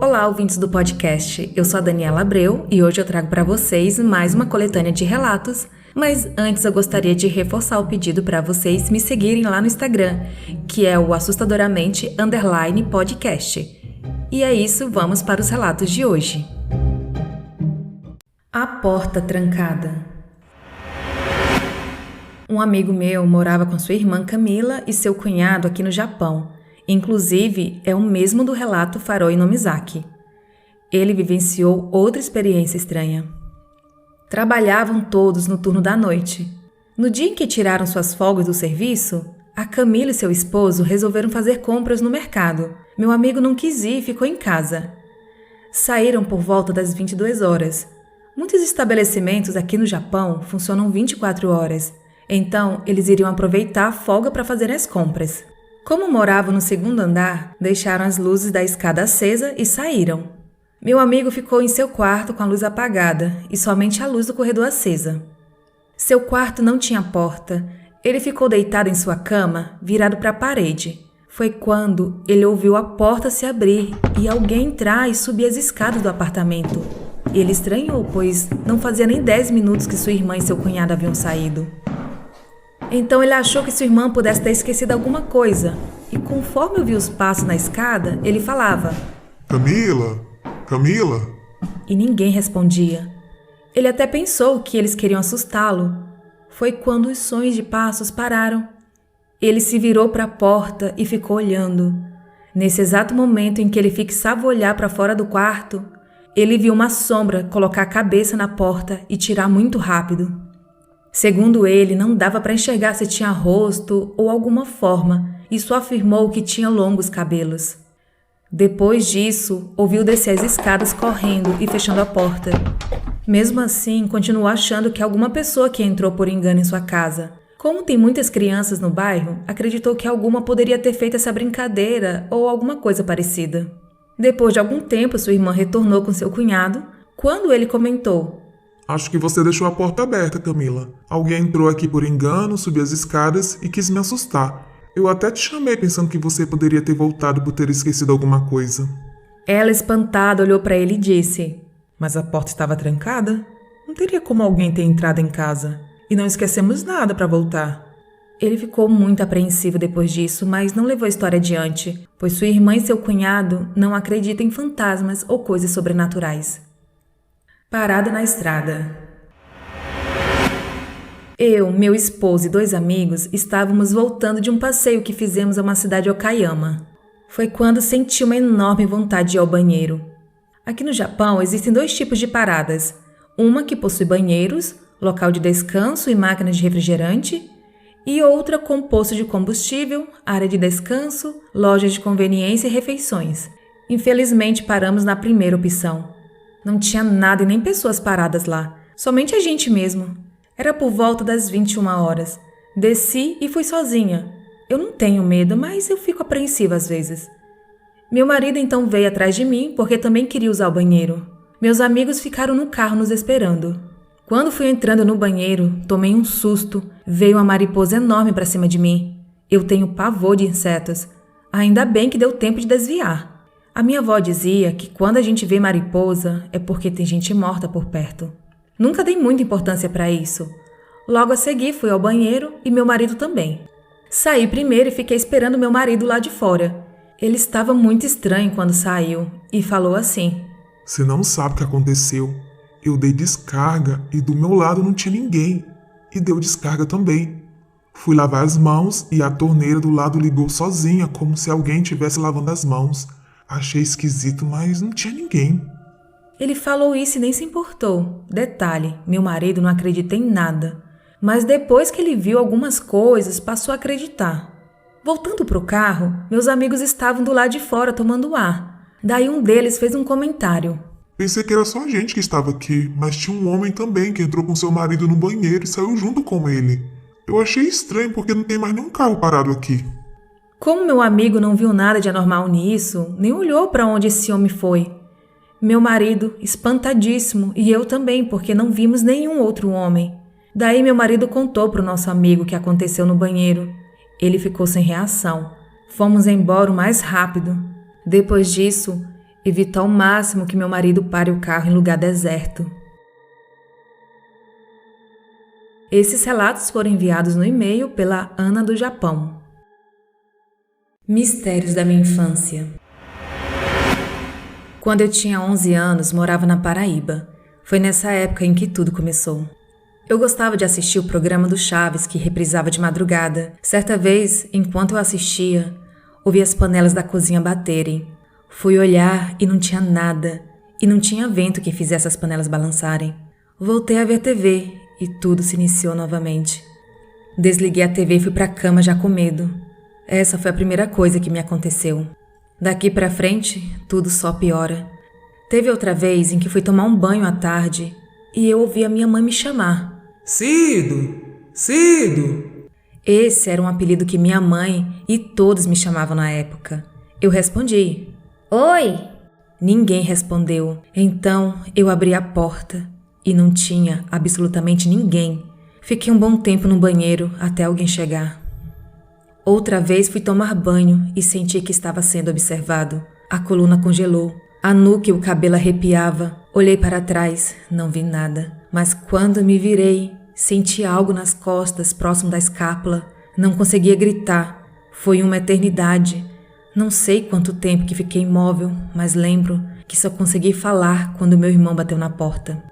Olá, ouvintes do podcast. Eu sou a Daniela Abreu e hoje eu trago para vocês mais uma coletânea de relatos. Mas antes eu gostaria de reforçar o pedido para vocês me seguirem lá no Instagram, que é o assustadoramente_podcast. E é isso, vamos para os relatos de hoje. A porta trancada. Um amigo meu morava com sua irmã Camila e seu cunhado aqui no Japão. Inclusive, é o mesmo do relato Faroi no Mizaki. Ele vivenciou outra experiência estranha. Trabalhavam todos no turno da noite. No dia em que tiraram suas folgas do serviço, a Camila e seu esposo resolveram fazer compras no mercado. Meu amigo não quis ir e ficou em casa. Saíram por volta das 22 horas. Muitos estabelecimentos aqui no Japão funcionam 24 horas, então eles iriam aproveitar a folga para fazer as compras. Como moravam no segundo andar, deixaram as luzes da escada acesa e saíram. Meu amigo ficou em seu quarto com a luz apagada e somente a luz do corredor acesa. Seu quarto não tinha porta. Ele ficou deitado em sua cama, virado para a parede. Foi quando ele ouviu a porta se abrir e alguém entrar e subir as escadas do apartamento. Ele estranhou, pois não fazia nem 10 minutos que sua irmã e seu cunhado haviam saído. Então ele achou que sua irmã pudesse ter esquecido alguma coisa. E conforme ouviu os passos na escada, ele falava: Camila? E ninguém respondia. Ele até pensou que eles queriam assustá-lo. Foi quando os sons de passos pararam. Ele se virou para a porta e ficou olhando. Nesse exato momento em que ele fixava o olhar para fora do quarto, ele viu uma sombra colocar a cabeça na porta e tirar muito rápido. Segundo ele, não dava para enxergar se tinha rosto ou alguma forma, e só afirmou que tinha longos cabelos. Depois disso, ouviu descer as escadas correndo e fechando a porta. Mesmo assim, continuou achando que alguma pessoa que entrou por engano em sua casa. Como tem muitas crianças no bairro, acreditou que alguma poderia ter feito essa brincadeira ou alguma coisa parecida. Depois de algum tempo, sua irmã retornou com seu cunhado, quando ele comentou: Acho que você deixou a porta aberta, Camila. Alguém entrou aqui por engano, subiu as escadas e quis me assustar. Eu até te chamei pensando que você poderia ter voltado por ter esquecido alguma coisa. Ela, espantada, olhou para ele e disse: Mas a porta estava trancada? Não teria como alguém ter entrado em casa. E não esquecemos nada para voltar. Ele ficou muito apreensivo depois disso, mas não levou a história adiante, pois sua irmã e seu cunhado não acreditam em fantasmas ou coisas sobrenaturais. Parada na estrada. Eu, meu esposo e 2 amigos estávamos voltando de um passeio que fizemos a uma cidade Okayama. Foi quando senti uma enorme vontade de ir ao banheiro. Aqui no Japão existem 2 tipos de paradas. Uma que possui banheiros, local de descanso e máquinas de refrigerante, e outra com posto de combustível, área de descanso, lojas de conveniência e refeições. Infelizmente paramos na primeira opção. Não tinha nada e nem pessoas paradas lá, somente a gente mesmo. Era por volta das 21 horas. Desci e fui sozinha. Eu não tenho medo, mas eu fico apreensiva às vezes. Meu marido então veio atrás de mim porque também queria usar o banheiro. Meus amigos ficaram no carro nos esperando. Quando fui entrando no banheiro, tomei um susto. Veio uma mariposa enorme para cima de mim. Eu tenho pavor de insetos. Ainda bem que deu tempo de desviar. A minha avó dizia que quando a gente vê mariposa é porque tem gente morta por perto. Nunca dei muita importância para isso. Logo a seguir fui ao banheiro e meu marido também. Saí primeiro e fiquei esperando meu marido lá de fora. Ele estava muito estranho quando saiu e falou assim: Você não sabe o que aconteceu. Eu dei descarga e do meu lado não tinha ninguém. E deu descarga também. Fui lavar as mãos e a torneira do lado ligou sozinha, como se alguém estivesse lavando as mãos. Achei esquisito, mas não tinha ninguém. Ele falou isso e nem se importou. Detalhe, meu marido não acredita em nada. Mas depois que ele viu algumas coisas, passou a acreditar. Voltando para o carro, meus amigos estavam do lado de fora tomando ar. Daí um deles fez um comentário. Pensei que era só a gente que estava aqui, mas tinha um homem também que entrou com seu marido no banheiro e saiu junto com ele. Eu achei estranho porque não tem mais nenhum carro parado aqui. Como meu amigo não viu nada de anormal nisso, nem olhou para onde esse homem foi. Meu marido, espantadíssimo, e eu também, porque não vimos nenhum outro homem. Daí meu marido contou para o nosso amigo o que aconteceu no banheiro. Ele ficou sem reação. Fomos embora o mais rápido. Depois disso, Evito ao máximo que meu marido pare o carro em lugar deserto. Esses relatos foram enviados no e-mail pela Ana do Japão. Mistérios da minha infância. Quando eu tinha 11 anos, morava na Paraíba. Foi nessa época em que tudo começou. Eu gostava de assistir o programa do Chaves, que reprisava de madrugada. Certa vez, enquanto eu assistia, ouvi as panelas da cozinha baterem. Fui olhar e não tinha nada, e não tinha vento que fizesse as panelas balançarem. Voltei a ver TV e tudo se iniciou novamente. Desliguei a TV e fui para a cama já com medo. Essa foi a primeira coisa que me aconteceu. Daqui para frente, tudo só piora. Teve outra vez em que fui tomar um banho à tarde e eu ouvi a minha mãe me chamar. Cido! Cido! Esse era um apelido que minha mãe e todos me chamavam na época. Eu respondi. Oi! Ninguém respondeu. Então eu abri a porta e não tinha absolutamente ninguém. Fiquei um bom tempo no banheiro até alguém chegar. Outra vez fui tomar banho e senti que estava sendo observado. A coluna congelou. A nuca e o cabelo arrepiava. Olhei para trás, não vi nada. Mas quando me virei, senti algo nas costas, próximo da escápula. Não conseguia gritar. Foi uma eternidade. Não sei quanto tempo que fiquei imóvel, mas lembro que só consegui falar quando meu irmão bateu na porta.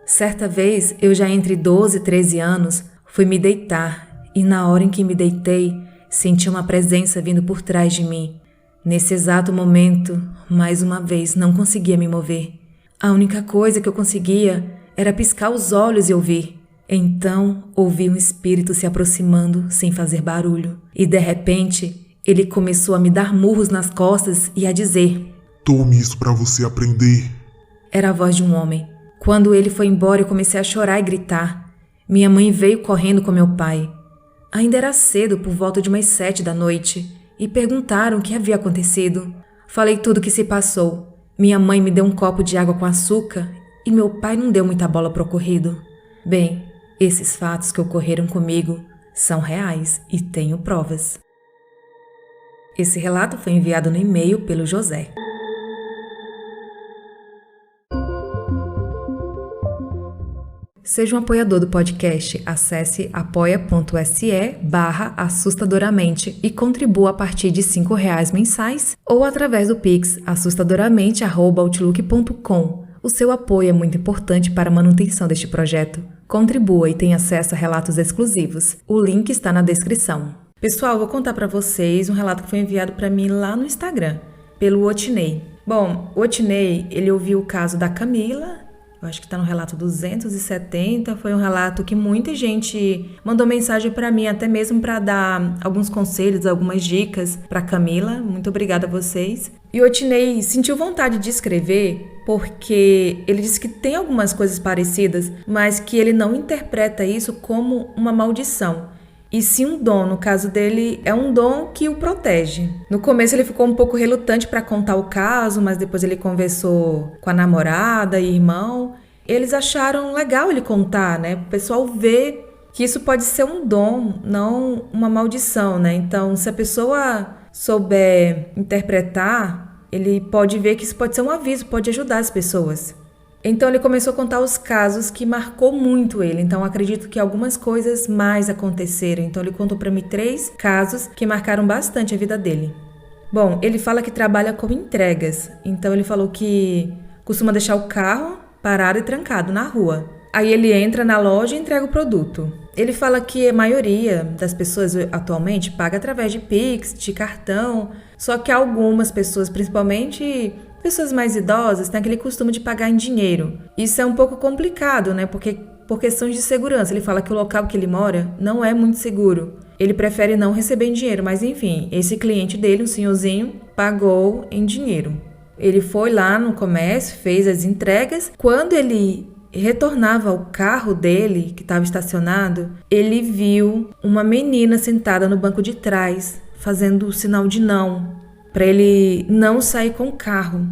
Certa vez, eu já entre 12 e 13 anos, fui me deitar e na hora em que me deitei, senti uma presença vindo por trás de mim. Nesse exato momento, mais uma vez, não conseguia me mover. A única coisa que eu conseguia era piscar os olhos e ouvir. Então, ouvi um espírito se aproximando sem fazer barulho. E, de repente, ele começou a me dar murros nas costas e a dizer: Tome isso pra você aprender. Era a voz de um homem. Quando ele foi embora, eu comecei a chorar e gritar. Minha mãe veio correndo com meu pai. Ainda era cedo, por volta de umas 7 da noite, e perguntaram o que havia acontecido. Falei tudo o que se passou. Minha mãe me deu um copo de água com açúcar e meu pai não deu muita bola pro ocorrido. Bem, esses fatos que ocorreram comigo são reais e tenho provas. Esse relato foi enviado no e-mail pelo José. Seja um apoiador do podcast, acesse apoia.se/assustadoramente e contribua a partir de R$5 mensais ou através do Pix assustadoramente@outlook.com. O seu apoio é muito importante para a manutenção deste projeto. Contribua e tenha acesso a relatos exclusivos. O link está na descrição. Pessoal, vou contar para vocês um relato que foi enviado para mim lá no Instagram, pelo Otinei. Bom, o Otinei, ele ouviu o caso da Camila. Eu acho que está no relato 270, foi um relato que muita gente mandou mensagem para mim, até mesmo para dar alguns conselhos, algumas dicas para Camila. Muito obrigada a vocês. E o Otinei sentiu vontade de escrever porque ele disse que tem algumas coisas parecidas, mas que ele não interpreta isso como uma maldição. E sim um dom, no caso dele, é um dom que o protege. No começo ele ficou um pouco relutante para contar o caso, mas depois ele conversou com a namorada e irmão. Eles acharam legal ele contar, né? O pessoal vê que isso pode ser um dom, não uma maldição, né? Então, se a pessoa souber interpretar, ele pode ver que isso pode ser um aviso, pode ajudar as pessoas. Então ele começou a contar os casos que marcou muito ele. Então acredito que algumas coisas mais aconteceram. Então ele contou para mim 3 casos que marcaram bastante a vida dele. Bom, ele fala que trabalha com entregas. Então ele falou que costuma deixar o carro parado e trancado na rua. Aí ele entra na loja e entrega o produto. Ele fala que a maioria das pessoas atualmente paga através de Pix, de cartão. Só que algumas pessoas, principalmente pessoas mais idosas, têm aquele costume de pagar em dinheiro. Isso é um pouco complicado, né? Porque por questões de segurança. Ele fala que o local que ele mora não é muito seguro. Ele prefere não receber em dinheiro, mas enfim, esse cliente dele, um senhorzinho, pagou em dinheiro. Ele foi lá no comércio, fez as entregas. Quando ele retornava ao carro dele, que estava estacionado, ele viu uma menina sentada no banco de trás, fazendo o sinal de não, para ele não sair com o carro.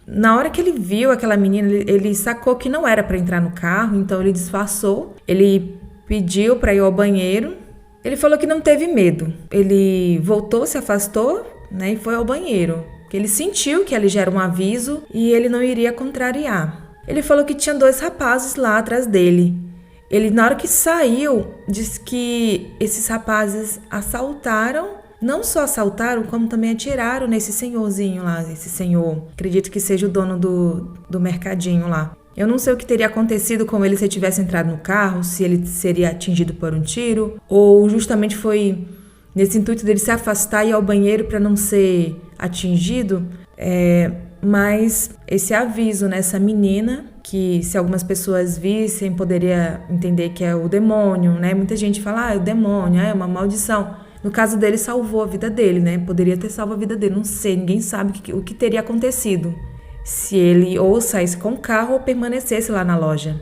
Na hora que ele viu aquela menina, ele sacou que não era para entrar no carro, então ele disfarçou. Ele pediu para ir ao banheiro. Ele falou que não teve medo. Ele voltou, se afastou, né, e foi ao banheiro. Ele sentiu que ali já era um aviso e ele não iria contrariar. Ele falou que tinha 2 rapazes lá atrás dele. Ele, na hora que saiu, disse que esses rapazes assaltaram, não só assaltaram, como também atiraram nesse senhorzinho lá, esse senhor, acredito que seja o dono do mercadinho lá. Eu não sei o que teria acontecido com ele se ele tivesse entrado no carro, se ele seria atingido por um tiro, ou justamente foi nesse intuito dele se afastar e ir ao banheiro para não ser atingido. Mas esse aviso nessa menina, que se algumas pessoas vissem, poderia entender que é o demônio, né? Muita gente fala, é o demônio, é uma maldição. No caso dele, salvou a vida dele, né? Poderia ter salvo a vida dele, não sei, ninguém sabe o que teria acontecido. Se ele ou saísse com o carro ou permanecesse lá na loja.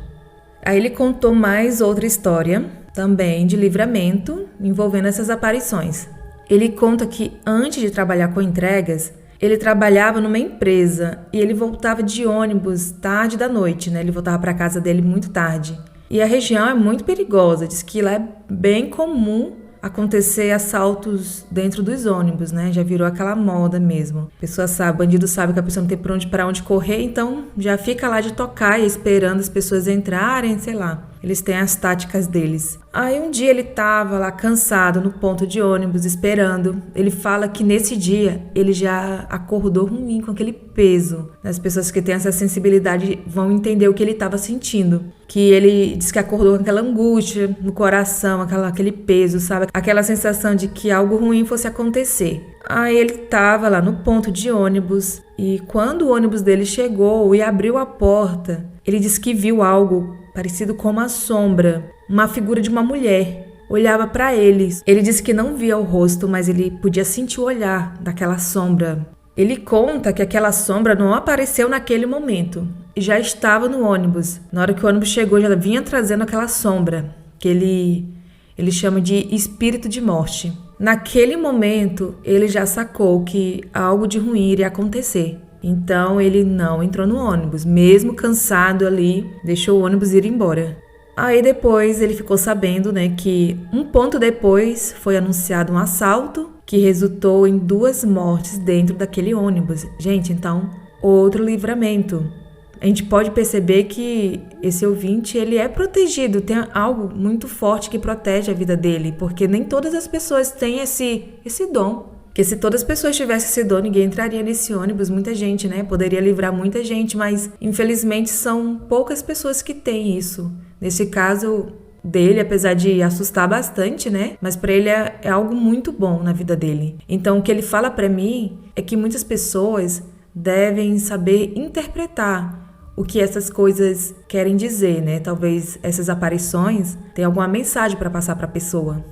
Aí ele contou mais outra história, também de livramento, envolvendo essas aparições. Ele conta que antes de trabalhar com entregas, ele trabalhava numa empresa e ele voltava de ônibus tarde da noite, né? Ele voltava para casa dele muito tarde. E a região é muito perigosa, diz que lá é bem comum acontecer assaltos dentro dos ônibus, né? Já virou aquela moda mesmo. A pessoa sabe, bandido sabe que a pessoa não tem para onde correr, então já fica lá de tocaia esperando as pessoas entrarem, sei lá. Eles têm as táticas deles. Aí um dia ele tava lá cansado no ponto de ônibus esperando. Ele fala que nesse dia ele já acordou ruim com aquele peso. As pessoas que têm essa sensibilidade vão entender o que ele estava sentindo. Que ele diz que acordou com aquela angústia no coração, aquele peso, sabe? Aquela sensação de que algo ruim fosse acontecer. Aí ele tava lá no ponto de ônibus e quando o ônibus dele chegou e abriu a porta, ele disse que viu algo parecido com uma sombra, uma figura de uma mulher. Olhava para eles. Ele disse que não via o rosto, mas ele podia sentir o olhar daquela sombra. Ele conta que aquela sombra não apareceu naquele momento e já estava no ônibus. Na hora que o ônibus chegou, já vinha trazendo aquela sombra, que ele chama de espírito de morte. Naquele momento, ele já sacou que algo de ruim iria acontecer. Então, ele não entrou no ônibus, mesmo cansado ali, deixou o ônibus ir embora. Aí depois ele ficou sabendo, né, que um ponto depois foi anunciado um assalto que resultou em 2 mortes dentro daquele ônibus. Gente, então, outro livramento. A gente pode perceber que esse ouvinte, ele é protegido, tem algo muito forte que protege a vida dele, porque nem todas as pessoas têm esse dom. Porque se todas as pessoas tivessem esse dom, ninguém entraria nesse ônibus, muita gente, né? Poderia livrar muita gente, mas infelizmente são poucas pessoas que têm isso. Nesse caso dele, apesar de assustar bastante, né? Mas para ele é algo muito bom na vida dele. Então o que ele fala para mim é que muitas pessoas devem saber interpretar o que essas coisas querem dizer, né? Talvez essas aparições tenham alguma mensagem para passar para a pessoa.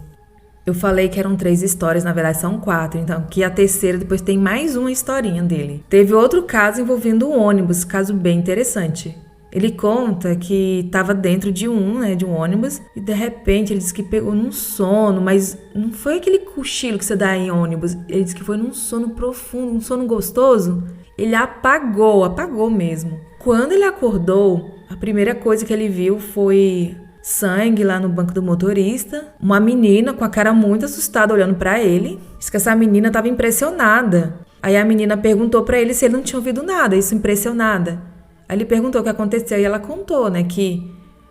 Eu falei que eram 3 histórias, na verdade são 4, então que a terceira depois tem mais uma historinha dele. Teve outro caso envolvendo um ônibus, caso bem interessante. Ele conta que estava dentro de um ônibus e de repente ele disse que pegou num sono, mas não foi aquele cochilo que você dá em ônibus, ele disse que foi num sono profundo, um sono gostoso. Ele apagou mesmo. Quando ele acordou, a primeira coisa que ele viu foi sangue lá no banco do motorista, uma menina com a cara muito assustada olhando pra ele. Diz que essa menina estava impressionada. Aí a menina perguntou pra ele se ele não tinha ouvido nada, isso impressionada. Aí ele perguntou o que aconteceu e ela contou, né, que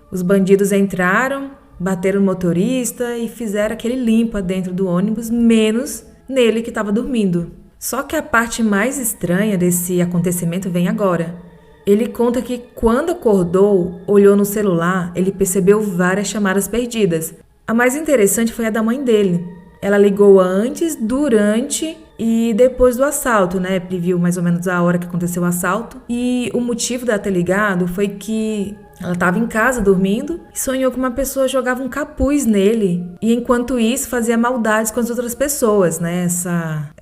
os bandidos entraram, bateram no motorista e fizeram aquele limpa dentro do ônibus, menos nele que estava dormindo. Só que a parte mais estranha desse acontecimento vem agora. Ele conta que quando acordou, olhou no celular, ele percebeu várias chamadas perdidas. A mais interessante foi a da mãe dele. Ela ligou antes, durante e depois do assalto, né? Previu mais ou menos a hora que aconteceu o assalto. E o motivo dela ter ligado foi que ela estava em casa dormindo e sonhou que uma pessoa jogava um capuz nele. E enquanto isso fazia maldades com as outras pessoas, né?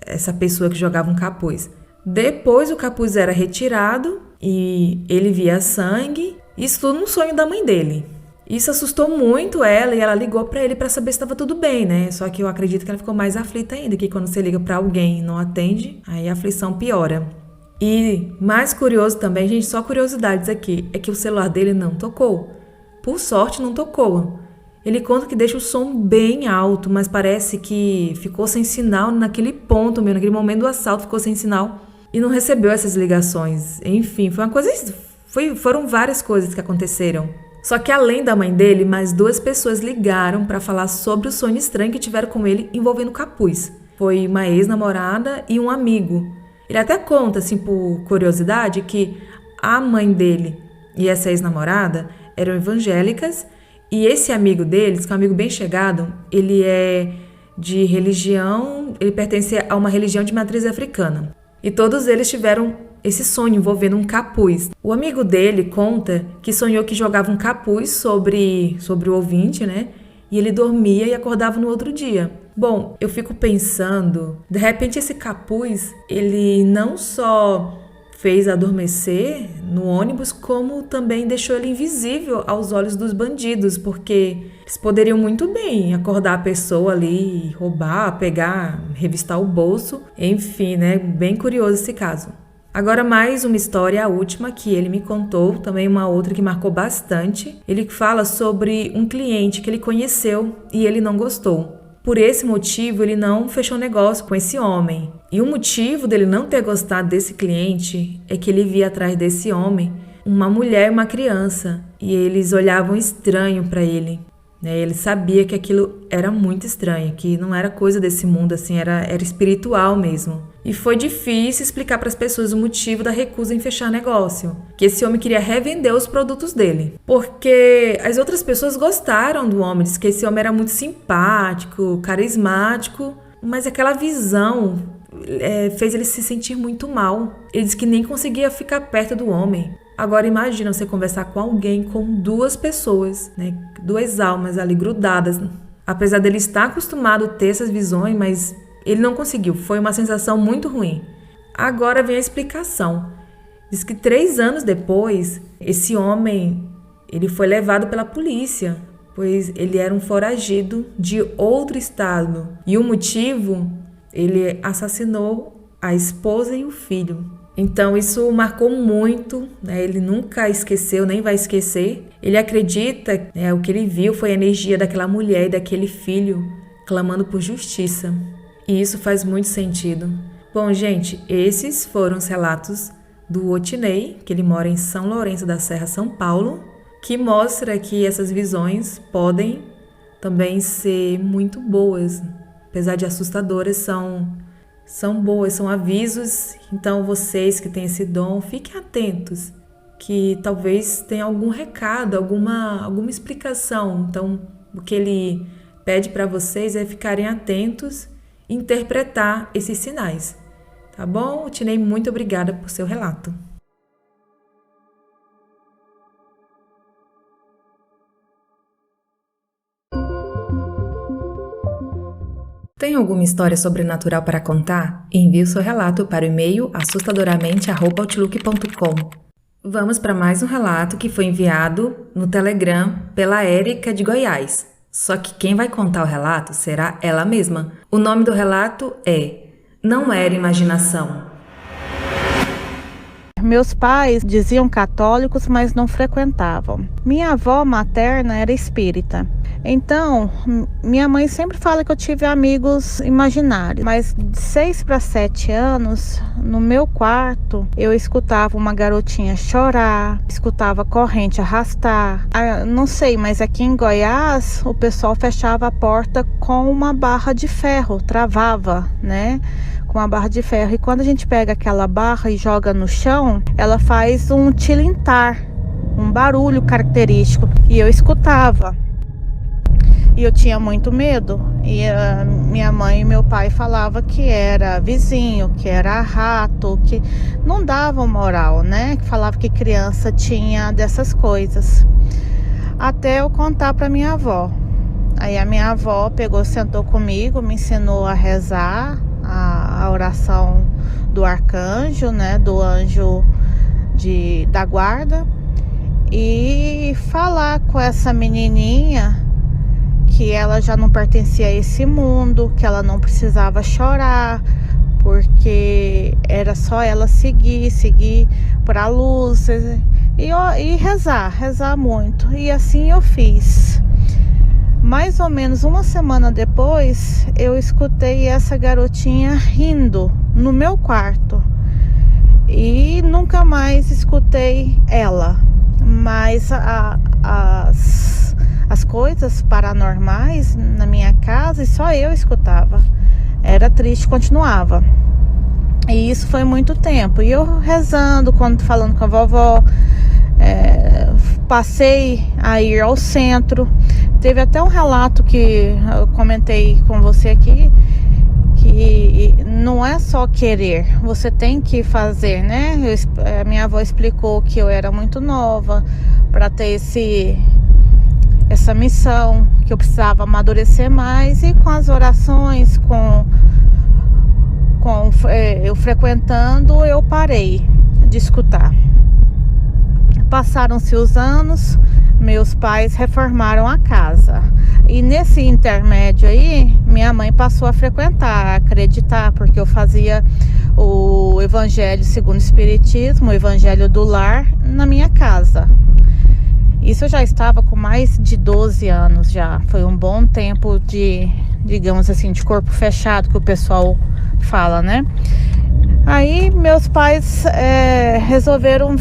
Essa pessoa que jogava um capuz. Depois o capuz era retirado e ele via sangue. Isso tudo no sonho da mãe dele. Isso assustou muito ela e ela ligou pra ele pra saber se estava tudo bem, né? Só que eu acredito que ela ficou mais aflita ainda, que quando você liga pra alguém e não atende, aí a aflição piora. E mais curioso também, gente, só curiosidades aqui, é que o celular dele não tocou. Por sorte não tocou. Ele conta que deixa o som bem alto, mas parece que ficou sem sinal naquele ponto mesmo, naquele momento do assalto ficou sem sinal. e não recebeu essas ligações. Enfim, foram várias coisas que aconteceram. Só que além da mãe dele, mais 2 pessoas ligaram para falar sobre o sonho estranho que tiveram com ele envolvendo o capuz. Foi uma ex-namorada e um amigo. Ele até conta, assim, por curiosidade, que a mãe dele e essa ex-namorada eram evangélicas e esse amigo deles, que é um amigo bem chegado, ele é de religião, ele pertence a uma religião de matriz africana. E todos eles tiveram esse sonho envolvendo um capuz. O amigo dele conta que sonhou que jogava um capuz sobre o ouvinte, né? E ele dormia e acordava no outro dia. Bom, eu fico pensando, de repente esse capuz, ele não só fez adormecer no ônibus, como também deixou ele invisível aos olhos dos bandidos, porque eles poderiam muito bem acordar a pessoa ali, roubar, pegar, revistar o bolso, enfim, né? Bem curioso esse caso. Agora mais uma história, a última, que ele me contou, também uma outra que marcou bastante. Ele fala sobre um cliente que ele conheceu e ele não gostou. Por esse motivo, ele não fechou negócio com esse homem. E o motivo dele não ter gostado desse cliente é que ele via atrás desse homem uma mulher e uma criança. E eles olhavam estranho para ele. Ele sabia que aquilo era muito estranho, que não era coisa desse mundo, assim, era espiritual mesmo. E foi difícil explicar para as pessoas o motivo da recusa em fechar negócio, que esse homem queria revender os produtos dele. Porque as outras pessoas gostaram do homem, diz que esse homem era muito simpático, carismático, mas aquela visão fez ele se sentir muito mal. Ele disse que nem conseguia ficar perto do homem. Agora imagina você conversar com alguém, com 2 pessoas, né? 2 almas ali grudadas. Apesar dele estar acostumado a ter essas visões, mas ele não conseguiu. Foi uma sensação muito ruim. Agora vem a explicação. Diz que 3 anos depois, esse homem ele foi levado pela polícia, pois ele era um foragido de outro estado. E o motivo, ele assassinou a esposa e o filho. Então isso marcou muito, né? Ele nunca esqueceu, nem vai esquecer. Ele acredita, o que ele viu foi a energia daquela mulher e daquele filho clamando por justiça. E isso faz muito sentido. Bom, gente, esses foram os relatos do Otinei, que ele mora em São Lourenço da Serra, São Paulo, que mostra que essas visões podem também ser muito boas, apesar de assustadoras, são boas, são avisos. Então vocês que têm esse dom, fiquem atentos, que talvez tenha algum recado, alguma explicação. Então o que ele pede para vocês é ficarem atentos e interpretar esses sinais. Tá bom? Tinei, muito obrigada por seu relato. Tem alguma história sobrenatural para contar? Envie o seu relato para o e-mail assustadoramente@outlook.com. Vamos para mais um relato que foi enviado no Telegram pela Érica de Goiás. Só que quem vai contar o relato será ela mesma. O nome do relato é Não Era Imaginação. Meus pais diziam católicos, mas não frequentavam. Minha avó materna era espírita. Então, minha mãe sempre fala que eu tive amigos imaginários. Mas de 6 para 7 anos, no meu quarto, eu escutava uma garotinha chorar, escutava corrente arrastar. Não sei, mas aqui em Goiás, o pessoal fechava a porta com uma barra de ferro, travava, né? Com uma barra de ferro. E quando a gente pega aquela barra e joga no chão, ela faz um tilintar, um barulho característico. E eu escutava. E eu tinha muito medo. E minha mãe e meu pai falavam que era vizinho, que era rato, que não davam moral, né? Que falava que criança tinha dessas coisas. Até eu contar para minha avó. Aí a minha avó pegou, sentou comigo, me ensinou a rezar a oração do arcanjo, né? Do anjo da guarda. E falar com essa menininha que ela já não pertencia a esse mundo, que ela não precisava chorar, porque era só ela seguir para a luz e rezar muito. E assim eu fiz. Mais ou menos uma semana depois, eu escutei essa garotinha rindo no meu quarto. e nunca mais escutei ela. Mas as coisas paranormais na minha casa só eu escutava. Era triste, continuava. E isso foi muito tempo. E eu rezando, falando com a vovó, passei a ir ao centro. Teve até um relato que eu comentei com você aqui, que não é só querer, você tem que fazer, né? Minha avó explicou que eu era muito nova para ter essa missão, que eu precisava amadurecer mais, e com as orações, eu frequentando, eu parei de escutar. Passaram-se os anos, meus pais reformaram a casa. E nesse intermédio aí, minha mãe passou a frequentar, a acreditar, porque eu fazia o Evangelho segundo o Espiritismo, o Evangelho do Lar, na minha casa. Isso eu já estava com mais de 12 anos já. Foi um bom tempo de, digamos assim, de corpo fechado, que o pessoal fala, né? Aí meus pais resolveram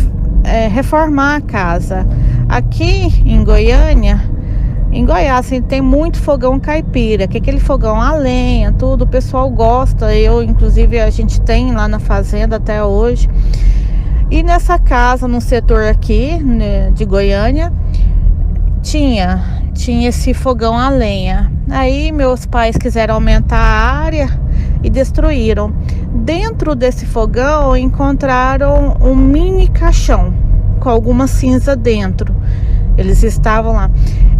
reformar a casa. Aqui em Goiânia, em Goiás, assim, tem muito fogão caipira, que é aquele fogão a lenha, tudo, o pessoal gosta. Inclusive, a gente tem lá na fazenda até hoje. E nessa casa, no setor aqui, né, de Goiânia, tinha esse fogão a lenha. Aí meus pais quiseram aumentar a área e destruíram. Dentro desse fogão encontraram um mini caixão com alguma cinza dentro. Eles estavam lá.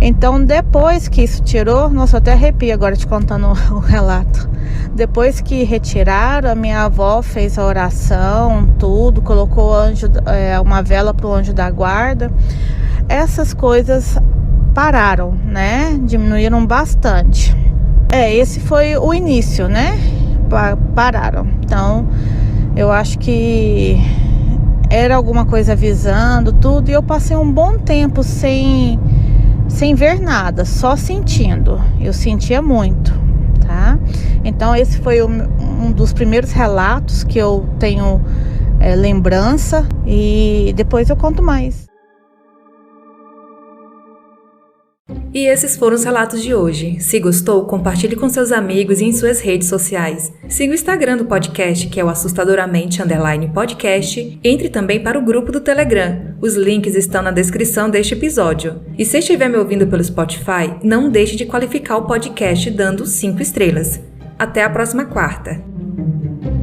Então, depois que isso tirou, nossa, eu até arrepio agora te contando o relato. Depois que retiraram, a minha avó fez a oração, tudo, colocou uma vela para o anjo da guarda. Essas coisas pararam, né? Diminuíram bastante. Esse foi o início, né? Pararam. Então, eu acho que era alguma coisa avisando tudo, e eu passei um bom tempo sem ver nada, só sentindo. Eu sentia muito, tá? Então esse foi um dos primeiros relatos que eu tenho lembrança, e depois eu conto mais. E esses foram os relatos de hoje. Se gostou, compartilhe com seus amigos e em suas redes sociais. Siga o Instagram do podcast, que é o assustadoramente_podcast. Entre também para o grupo do Telegram. Os links estão na descrição deste episódio. E se estiver me ouvindo pelo Spotify, não deixe de qualificar o podcast dando 5 estrelas. Até a próxima quarta!